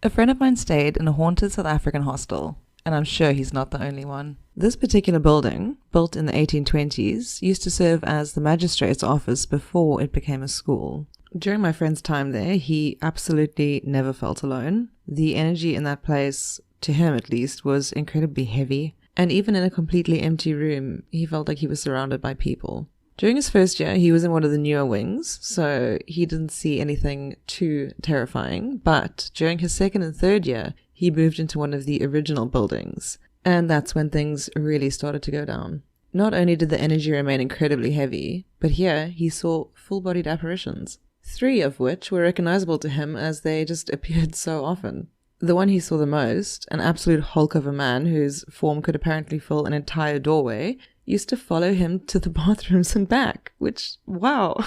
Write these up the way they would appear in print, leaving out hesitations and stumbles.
A friend of mine stayed in a haunted South African hostel, and I'm sure he's not the only one. This particular building, built in the 1820s, used to serve as the magistrate's office before it became a school. During my friend's time there, he absolutely never felt alone. The energy in that place, to him at least, was incredibly heavy, and even in a completely empty room, he felt like he was surrounded by people. During his first year, he was in one of the newer wings, so he didn't see anything too terrifying, but during his second and third year, he moved into one of the original buildings, and that's when things really started to go down. Not only did the energy remain incredibly heavy, but here he saw full-bodied apparitions, 3 of which were recognizable to him as they just appeared so often. The one he saw the most, an absolute hulk of a man whose form could apparently fill an entire doorway, used to follow him to the bathrooms and back, which, wow.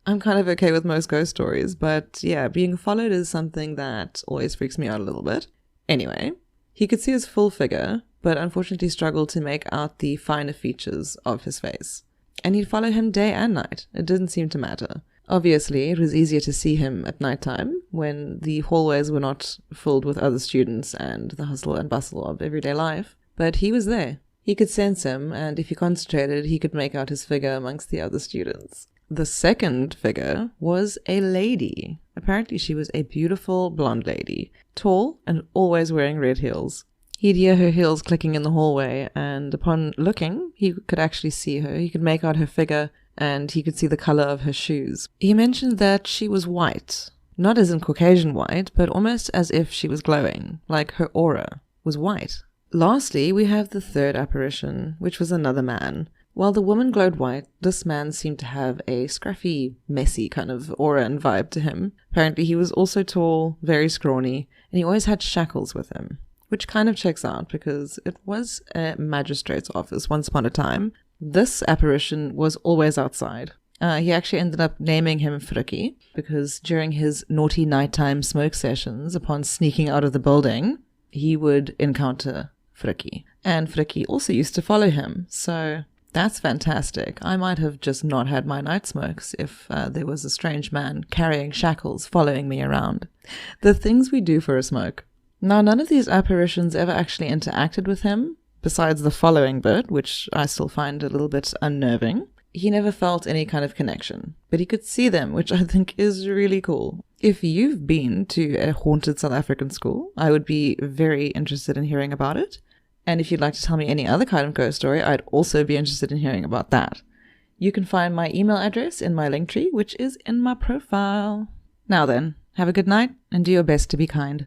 I'm kind of okay with most ghost stories, but yeah, being followed is something that always freaks me out a little bit. Anyway, he could see his full figure, but unfortunately struggled to make out the finer features of his face. And he'd follow him day and night. It didn't seem to matter. Obviously, it was easier to see him at nighttime, when the hallways were not filled with other students and the hustle and bustle of everyday life, but he was there. He could sense him, and if he concentrated, he could make out his figure amongst the other students. The second figure was a lady. Apparently she was a beautiful blonde lady, tall and always wearing red heels. He'd hear her heels clicking in the hallway, and upon looking, he could actually see her. He could make out her figure, and he could see the color of her shoes. He mentioned that she was white. Not as in Caucasian white, but almost as if she was glowing, like her aura was white. Lastly, we have the third apparition, which was another man. While the woman glowed white, this man seemed to have a scruffy, messy kind of aura and vibe to him. Apparently he was also tall, very scrawny, and he always had shackles with him, which kind of checks out because it was a magistrate's office once upon a time. This apparition was always outside. He actually ended up naming him Frikkie because during his naughty nighttime smoke sessions, upon sneaking out of the building, he would encounter Frikkie. And Frikkie also used to follow him, so that's fantastic. I might have just not had my night smokes if there was a strange man carrying shackles following me around. The things we do for a smoke. Now, none of these apparitions ever actually interacted with him, besides the following bit, which I still find a little bit unnerving. He never felt any kind of connection, but he could see them, which I think is really cool. If you've been to a haunted South African school, I would be very interested in hearing about it. And if you'd like to tell me any other kind of ghost story, I'd also be interested in hearing about that. You can find my email address in my Linktree, which is in my profile. Now then, have a good night and do your best to be kind.